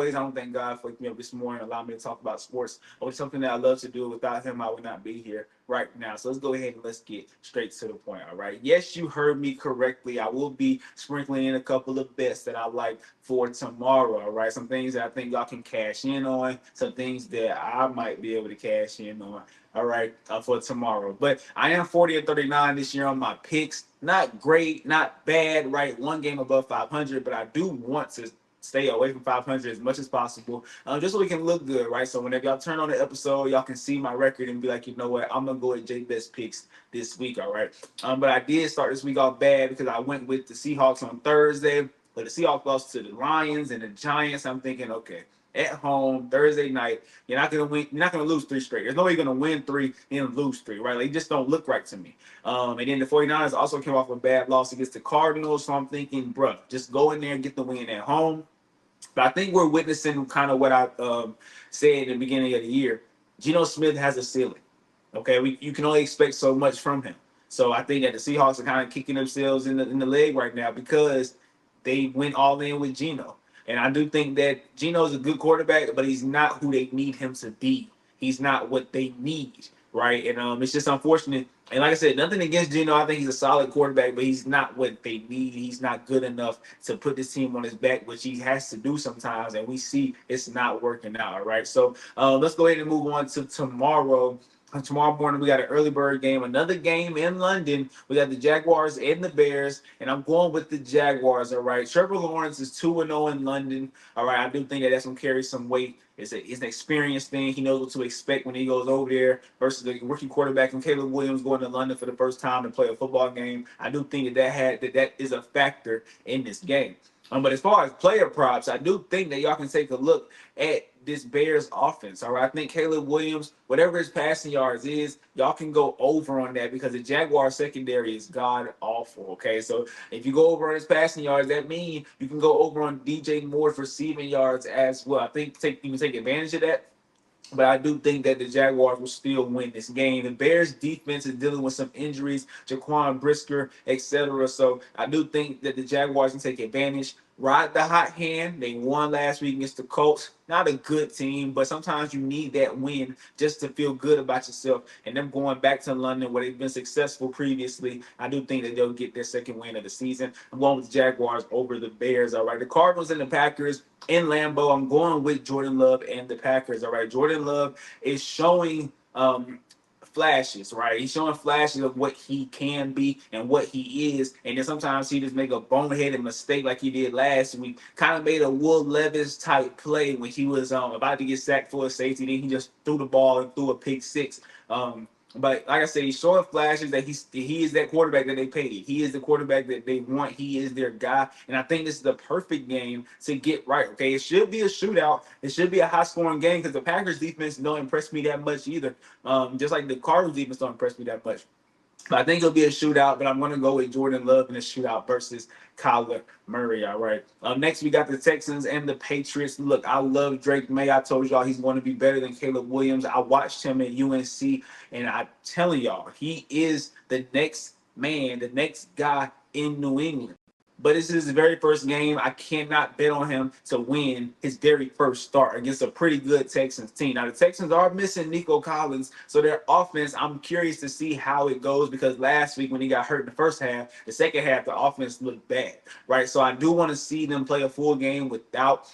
always, I don't thank God for waking me up this morning and allowing me to talk about sports, or something that I love to do. Without him, I would not be here right now. So let's go ahead and let's get straight to the point. All right. Yes, you heard me correctly. I will be sprinkling in a couple of bets that I like for tomorrow. All right. Some things that I think y'all can cash in on, some things that I might be able to cash in on. All right, for tomorrow. But I am 40 and 39 this year on my picks. Not great, not bad, right? One game above 500, but I do want to stay away from 500 as much as possible, just so we can look good, right? So whenever y'all turn on the episode, y'all can see my record and be like, you know what, I'm gonna go with J Best picks this week, all right? But I did start this week off bad because I went with the Seahawks on Thursday, but the Seahawks lost to the Lions and the Giants. I'm thinking, okay, at home Thursday night, you're not gonna win. You're not gonna lose three straight. There's no way you're gonna win three and lose three, right? Like, they just don't look right to me. And then the 49ers also came off a bad loss against the Cardinals, so I'm thinking, bruh, just go in there and get the win at home. But I think we're witnessing kind of what I said in the beginning of the year. Geno Smith has a ceiling. Okay, you can only expect so much from him. So I think that the Seahawks are kind of kicking themselves in the leg right now because they went all in with Geno. And I do think that Geno is a good quarterback, but he's not who they need him to be. He's not what they need, right? And it's just unfortunate. And like I said, nothing against Geno. I think he's a solid quarterback, but he's not what they need. He's not good enough to put this team on his back, which he has to do sometimes. And we see it's not working out, all right? So let's go ahead and move on to tomorrow. Tomorrow morning, we got an early bird game, another game in London. We got the Jaguars and the Bears, and I'm going with the Jaguars, all right? Trevor Lawrence is 2-0 in London, all right? I do think that that's going to carry some weight. It's an experience thing. He knows what to expect when he goes over there versus the rookie quarterback and Caleb Williams going to London for the first time to play a football game. I do think that is a factor in this game. But as far as player props, I do think that y'all can take a look at this Bears offense. All right, I think Caleb Williams, whatever his passing yards is, y'all can go over on that because the Jaguars secondary is god awful. Okay, so if you go over on his passing yards, that means you can go over on DJ Moore's receiving yards as well. I think you can take advantage of that. But I do think that the Jaguars will still win this game. The Bears defense is dealing with some injuries, Jaquan Brisker, etc. So I do think that the Jaguars can take advantage. Ride the hot hand. They won last week against the Colts. Not a good team, but sometimes you need that win just to feel good about yourself. And them going back to London where they've been successful previously, I do think that they'll get their second win of the season. I'm going with the Jaguars over the Bears. All right, the Cardinals and the Packers in Lambeau. I'm going with Jordan Love and the Packers. All right, Jordan Love is showing flashes, right? He's showing flashes of what he can be and what he is. And then sometimes he just make a boneheaded mistake like he did last week. Kind of made a Will Levis type play when he was about to get sacked for a safety. Then he just threw the ball and threw a pick six. But like I said, he's showing flashes that he is that quarterback that they paid. He is the quarterback that they want. He is their guy. And I think this is the perfect game to get right. Okay, it should be a shootout. It should be a high-scoring game because the Packers defense don't impress me that much either. Just like the Cardinals defense don't impress me that much. But I think it'll be a shootout, but I'm going to go with Jordan Love in a shootout versus Kyler Murray. All right. Next, we got the Texans and the Patriots. Look, I love Drake May. I told y'all he's going to be better than Caleb Williams. I watched him at UNC, and I'm telling y'all, he is the next man, the next guy in New England. But this is his very first game. I cannot bet on him to win his very first start against a pretty good Texans team. Now, the Texans are missing Nico Collins, so their offense, I'm curious to see how it goes because last week when he got hurt in the first half, the second half, the offense looked bad, right? So I do want to see them play a full game without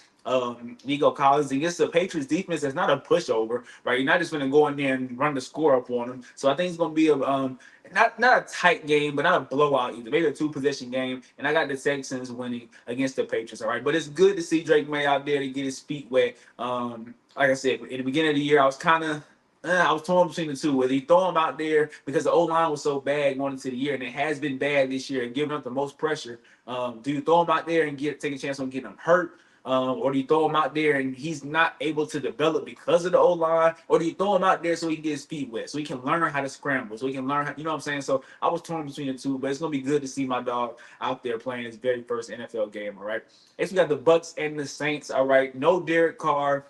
Nico Collins against the Patriots defense. That's not a pushover, right? You're not just going to go in there and run the score up on them. So I think it's going to be a not a tight game, but not a blowout either. Maybe a two-possession game. And I got the Texans winning against the Patriots. All right, but it's good to see Drake May out there to get his feet wet. Like I said, in the beginning of the year, I was torn between the two. Whether you throw him out there because the O-line was so bad going into the year, and it has been bad this year and giving up the most pressure. Do you throw him out there and take a chance on getting him hurt? Or do you throw him out there and he's not able to develop because of the O-line? Or do you throw him out there so he can get his feet wet, so he can learn how to scramble, so he can learn how, you know what I'm saying? So I was torn between the two, but it's going to be good to see my dog out there playing his very first NFL game, all right? Next, we got the Bucks and the Saints, all right? No Derek Carr.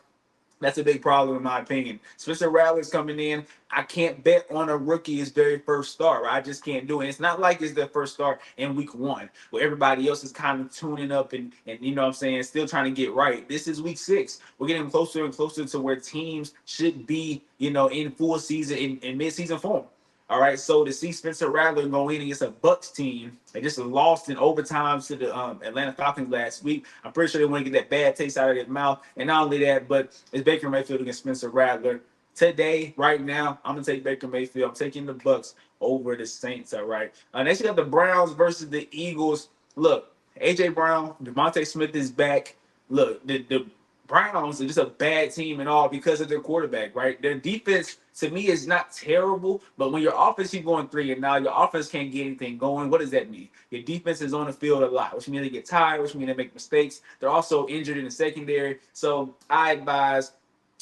That's a big problem in my opinion. Spencer Rattler's coming in. I can't bet on a rookie his very first start. Right? I just can't do it. It's not like it's their first start in week one where everybody else is kind of tuning up and you know what I'm saying, still trying to get right. This is week 6. We're getting closer and closer to where teams should be, in full season in mid-season form. All right, so to see Spencer Rattler go in against a Bucks team, they just lost in overtime to the Atlanta Falcons last week. I'm pretty sure they want to get that bad taste out of their mouth. And not only that, but it's Baker Mayfield against Spencer Rattler. Today, right now, I'm gonna take Baker Mayfield. I'm taking the Bucks over the Saints. All right. Next, we got the Browns versus the Eagles. Look, AJ Brown, Devontae Smith is back. Look, the Browns are just a bad team and all because of their quarterback, right? Their defense to me is not terrible, but when your offense keep going 3 and now your offense can't get anything going, what does that mean? Your defense is on the field a lot, which means they get tired, which means they make mistakes. They're also injured in the secondary. So I advise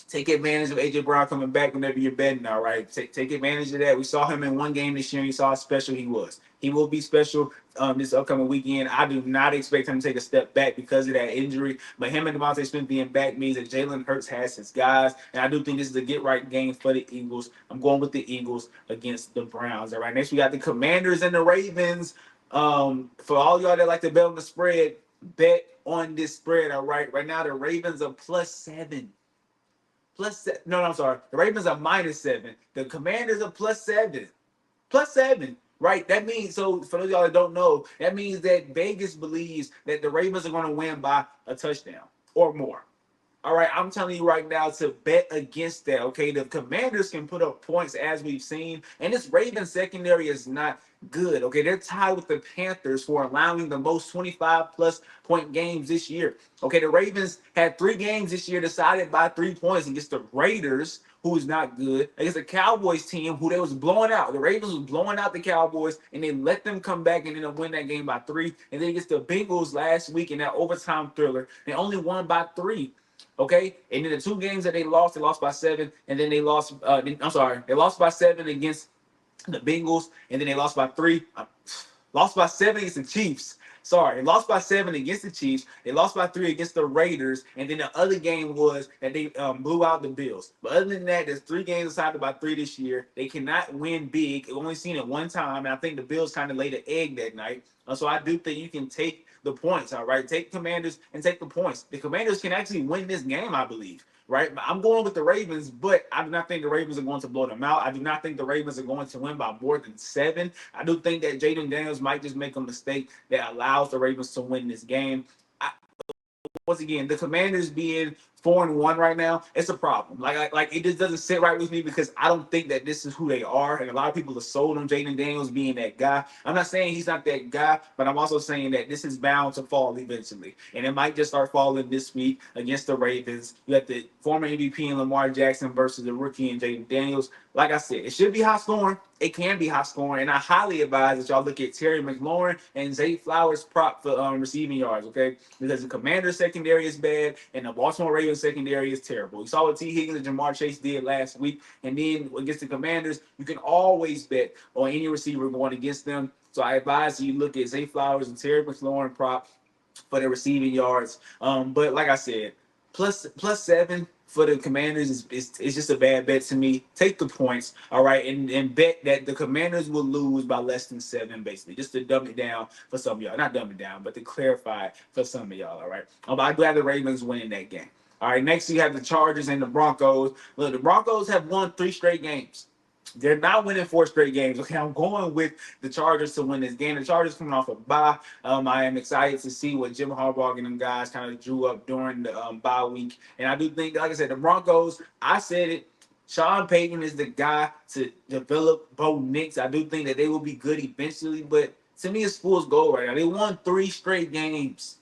take advantage of AJ Brown coming back whenever you're betting. All right, take advantage of that. We saw him in one game this year. And you saw how special he was. He will be special this upcoming weekend. I do not expect him to take a step back because of that injury. But him and Devontae Smith being back means that Jalen Hurts has his guys, and I do think this is a get right game for the Eagles. I'm going with the Eagles against the Browns. All right, next we got the Commanders and the Ravens. For all y'all that like to bet on the spread, bet on this spread. All right, right now the Ravens are +7. No, I'm sorry. The Ravens are -7. The Commanders are +7. +7. Right. That means, so for those of y'all that don't know, that means that Vegas believes that the Ravens are going to win by a touchdown or more. All right, I'm telling you right now to bet against that. Okay, the Commanders can put up points as we've seen, and this Ravens secondary is not good. Okay, they're tied with the Panthers for allowing the most 25+ point games this year. Okay, the Ravens had 3 games this year decided by 3 points against the Raiders, who is not good, against the Cowboys team, who they was blowing out. The Ravens was blowing out the Cowboys, and they let them come back and end up win that game by 3. And then against the Bengals last week in that overtime thriller, they only won by 3. Okay, and then the 2 games that they lost by 7, and then they lost. They lost by 7 against the Bengals, and then they lost by 3. Lost by 7 against the Chiefs. Sorry, they lost by 7 against the Chiefs. They lost by 3 against the Raiders, and then the other game was that they blew out the Bills. But other than that, there's 3 games decided by 3 this year. They cannot win big. They've only seen it one time, and I think the Bills kind of laid an egg that night. So I do think you can take the points. All right, take Commanders and take the points. The Commanders can actually win this game, I believe. Right, I'm going with the Ravens, but I do not think the Ravens are going to blow them out. I do not think the Ravens are going to win by more than 7. I do think that Jaden Daniels might just make a mistake that allows the Ravens to win this game. Once again, the Commanders being 4-1 right now, it's a problem. Like it just doesn't sit right with me because I don't think that this is who they are. And a lot of people are sold on Jaden Daniels being that guy. I'm not saying he's not that guy, but I'm also saying that this is bound to fall eventually. And it might just start falling this week against the Ravens. You have the former MVP and Lamar Jackson versus the rookie and Jaden Daniels. Like I said, it should be high scoring. It can be high scoring. And I highly advise that y'all look at Terry McLaurin and Zay Flowers prop for receiving yards, okay? Because the Commanders secondary is bad and the Baltimore Ravens secondary is terrible. You saw what T. Higgins and Jamar Chase did last week. And then against the Commanders, you can always bet on any receiver going against them. So I advise you look at Zay Flowers and Terry McLaurin prop for the receiving yards. But like I said, +7 for the Commanders is just a bad bet to me. Take the points, all right, and bet that the Commanders will lose by less than 7, basically, just to dumb it down for some of y'all. Not dumb it down, but to clarify it for some of y'all, all right? But I do have the Ravens winning that game. All right, next you have the Chargers and the Broncos. Look, the Broncos have won 3 straight games. They're not winning 4 straight games. Okay, I'm going with the Chargers to win this game. The Chargers coming off a bye. I am excited to see what Jim Harbaugh and them guys kind of drew up during the bye week. And I do think, like I said, the Broncos, I said it, Sean Payton is the guy to develop Bo Nix. I do think that they will be good eventually, but to me, it's fool's gold right now. They won 3 straight games.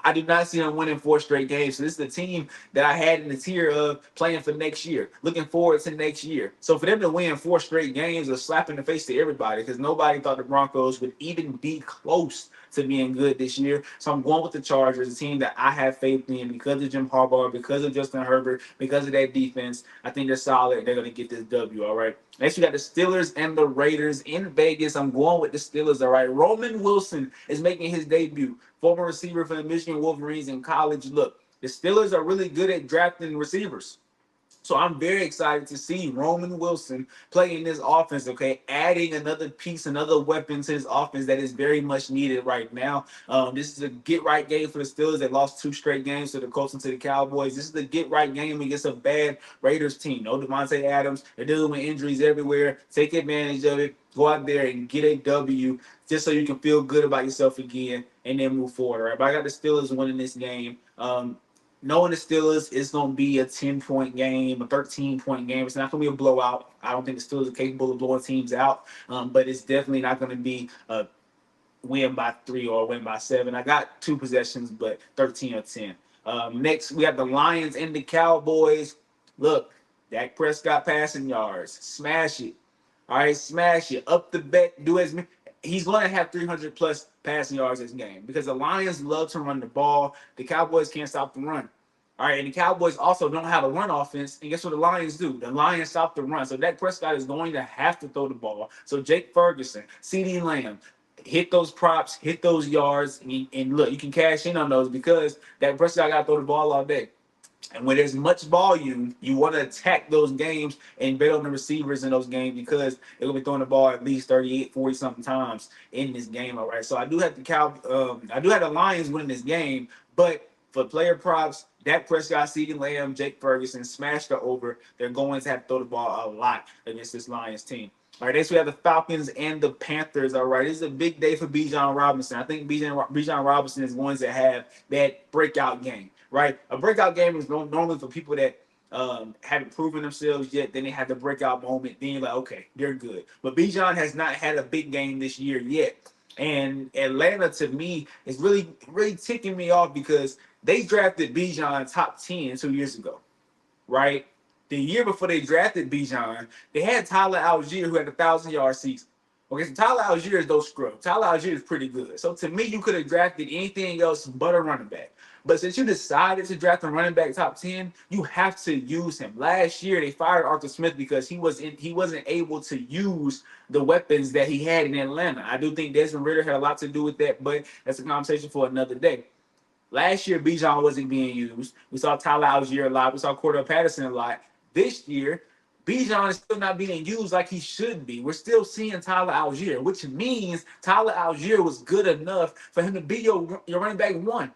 I do not see them winning 4 straight games. So this is the team that I had in the tier of playing for next year, looking forward to next year. So for them to win 4 straight games is a slap in the face to everybody because nobody thought the Broncos would even be close to being good this year. So I'm going with the Chargers, a team that I have faith in because of Jim Harbaugh, because of Justin Herbert, because of that defense. I think they're solid. They're going to get this W, all right? Next, we got the Steelers and the Raiders in Vegas. I'm going with the Steelers, all right? Roman Wilson is making his debut. Former receiver for the Michigan Wolverines in college. Look, the Steelers are really good at drafting receivers. So I'm very excited to see Roman Wilson play in this offense, okay? Adding another piece, another weapon to this offense that is very much needed right now. This is a get-right game for the Steelers. They lost 2 straight games to the Colts and to the Cowboys. This is the get-right game against a bad Raiders team. No Devontae Adams. They're dealing with injuries everywhere. Take advantage of it. Go out there and get a W just so you can feel good about yourself again and then move forward, all right? But I got the Steelers winning this game. Knowing the Steelers, it's going to be a 10-point game, a 13-point game. It's not going to be a blowout. I don't think the Steelers are capable of blowing teams out, but it's definitely not going to be a win by 3 or a win by 7. I got 2 possessions, but 13 or 10. Next, we have the Lions and the Cowboys. Look, Dak Prescott passing yards. Smash it. All right, smash it. Up the bet. Do as many. He's going to have 300-plus passing yards this game because the Lions love to run the ball. The Cowboys can't stop the run. All right, and the Cowboys also don't have a run offense. And guess what the Lions do? The Lions stop the run. So Dak Prescott is going to have to throw the ball. So Jake Ferguson, CeeDee Lamb, hit those props, hit those yards, and look, you can cash in on those because Dak Prescott got to throw the ball all day. And when there's much volume, you want to attack those games and bet on the receivers in those games because they're going to be throwing the ball at least 38, 40-something times in this game, all right? So I do have the Lions winning this game, but for player props, Dak Prescott, CeeDee Lamb, Jake Ferguson, smash the over. They're going to have to throw the ball a lot against this Lions team. All right, next we have the Falcons and the Panthers. All right, this is a big day for Bijan Robinson. I think Bijan Robinson is going to have that breakout game, right? A breakout game is normally for people that haven't proven themselves yet. Then they have the breakout moment. Then you're like, okay, they're good. But Bijan has not had a big game this year yet. And Atlanta, to me, is really, really ticking me off because they drafted Bijan top 10 2 years ago, right? The year before they drafted Bijan, they had Tyler Algier who had 1,000-yard season. Okay, so Tyler Algier is no scrub. Tyler Algier is pretty good. So to me, you could have drafted anything else but a running back. But since you decided to draft a running back top 10, you have to use him. Last year, they fired Arthur Smith because he wasn't able to use the weapons that he had in Atlanta. I do think Desmond Ridder had a lot to do with that, but that's a conversation for another day. Last year, Bijan wasn't being used. We saw Tyler Algier a lot. We saw Cordell Patterson a lot. This year, Bijan is still not being used like he should be. We're still seeing Tyler Algier, which means Tyler Algier was good enough for him to be your running back 1.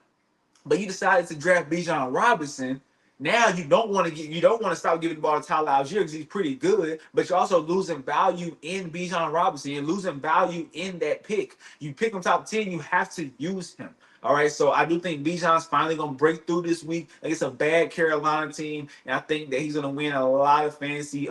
But you decided to draft Bijan Robinson. Now you don't want to stop giving the ball to Tyler Algier because he's pretty good, but you're also losing value in Bijan Robinson. You're losing value in that pick. You pick him top 10, you have to use him. All right, so I do think Bijan's finally going to break through this week against a bad Carolina team, and I think that he's going to win a lot of fantasy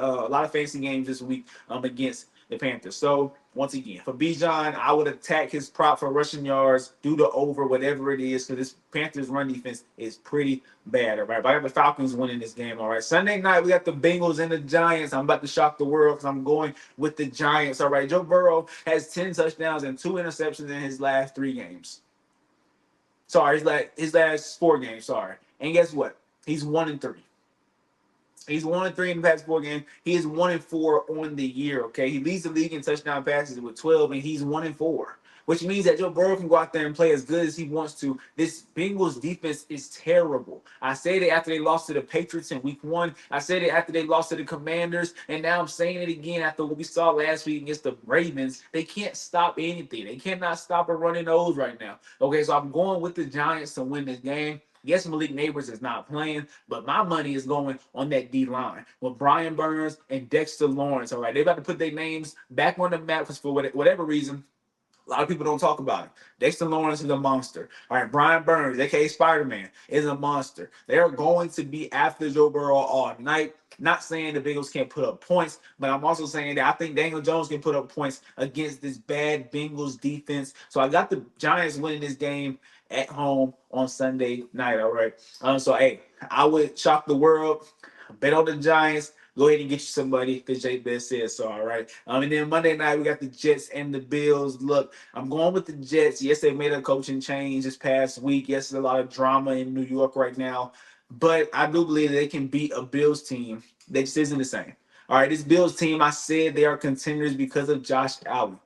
games this week against the Panthers. So once again, for Bijan, I would attack his prop for rushing yards, do the over, whatever it is, because this Panthers run defense is pretty bad. All right, but I got the Falcons winning this game. All right, Sunday night we got the Bengals and the Giants. I'm about to shock the world because I'm going with the Giants. All right, Joe Burrow has 10 touchdowns and 2 interceptions in his last 3 games. Sorry, his last 4 games. Sorry, and guess what? He's 1-3. He's 1-3 in the past 4 games. He is 1-4 on the year. Okay, he leads the league in touchdown passes with 12, and he's 1-4, which means that Joe Burrow can go out there and play as good as he wants to. This Bengals defense is terrible. I said it after they lost to the Patriots in Week 1. I said it after they lost to the Commanders, and now I'm saying it again after what we saw last week against the Ravens. They can't stop anything. They cannot stop a running nose right now. Okay, so I'm going with the Giants to win this game. Yes, Malik Neighbors is not playing, but my money is going on that D-line with Brian Burns and Dexter Lawrence. All right, they're about to put their names back on the map because for whatever reason, a lot of people don't talk about it. Dexter Lawrence is a monster. All right, Brian Burns, a.k.a. Spider-Man, is a monster. They are going to be after Joe Burrow all night. Not saying the Bengals can't put up points, but I'm also saying that I think Daniel Jones can put up points against this bad Bengals defense. So I got the Giants winning this game at home on Sunday night, all right? So, hey, I would shock the world, bet on the Giants. Go ahead and get you somebody because Jay Best says so, all right? And then Monday night, we got the Jets and the Bills. Look, I'm going with the Jets. Yes, they made a coaching change this past week. Yes, there's a lot of drama in New York right now. But I do believe that they can beat a Bills team that just isn't the same. All right, this Bills team, I said they are contenders because of Josh Allen.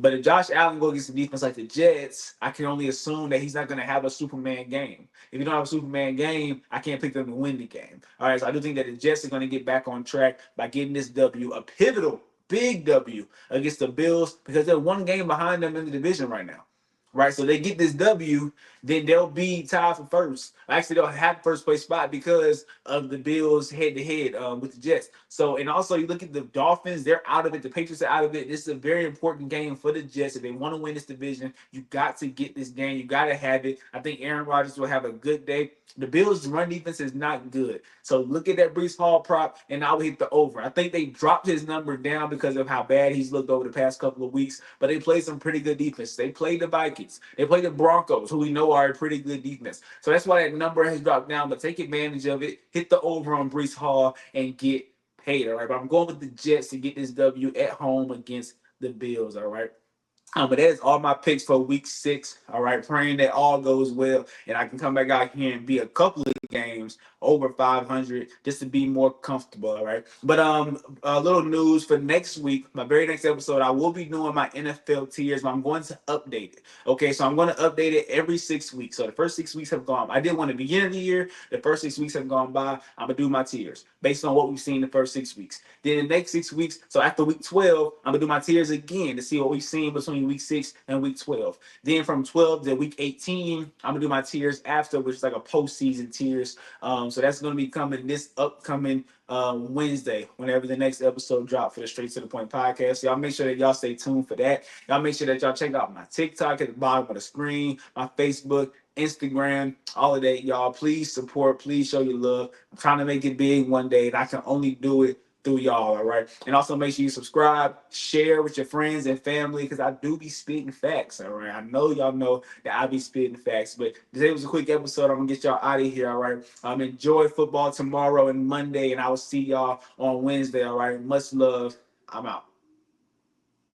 But if Josh Allen go against a defense like the Jets, I can only assume that he's not going to have a Superman game. If you don't have a Superman game, I can't pick them to win the game. All right, so I do think that the Jets are going to get back on track by getting this W, a pivotal, big W against the Bills, because they're one game behind them in the division right now. Right, so they get this W, then they'll be tied for first. Actually, they'll have first place spot because of the Bills head to head with the Jets. So, and also you look at the Dolphins, they're out of it. The Patriots are out of it. This is a very important game for the Jets. If they want to win this division, you got to get this game. You got to have it. I think Aaron Rodgers will have a good day. The Bills' run defense is not good. So look at that Breece Hall prop, and I will hit the over. I think they dropped his number down because of how bad he's looked over the past couple of weeks, but they played some pretty good defense. They played the Vikings. They played the Broncos, who we know are a pretty good defense. So that's why that number has dropped down, but take advantage of it. Hit the over on Breece Hall and get paid, all right? But I'm going with the Jets to get this W at home against the Bills, all right? But that is all my picks for week 6. All right, praying that all goes well and I can come back out here and be a couple of games over 500 just to be more comfortable. All right, but a little news for next week. My very next episode, I will be doing my NFL tiers, but I'm going to update it. Okay, so I'm going to update it every 6 weeks. So the first 6 weeks have gone. I did one at the beginning of the year. The first 6 weeks have gone by. I'm gonna do my tiers based on what we've seen the first 6 weeks. Then the next 6 weeks, so after week 12, I'm gonna do my tiers again to see what we've seen between week 6 and week 12. Then from 12 to week 18, I'm gonna do my tiers after, which is like a postseason tiers. So that's gonna be coming this upcoming Wednesday, whenever the next episode drop for the Straight to the Point podcast. So y'all make sure that y'all stay tuned for that. Y'all make sure that y'all check out my TikTok at the bottom of the screen, my Facebook, Instagram, all of that. Y'all, please support, please show your love. I'm trying to make it big one day, and I can only do it through y'all, all right? And also make sure you subscribe, share with your friends and family, because I do be spitting facts, all right? I know y'all know that I be spitting facts, but today was a quick episode. I'm gonna get y'all out of here, all right? Enjoy football tomorrow and Monday, and I will see y'all on Wednesday, all right? Much love. I'm out.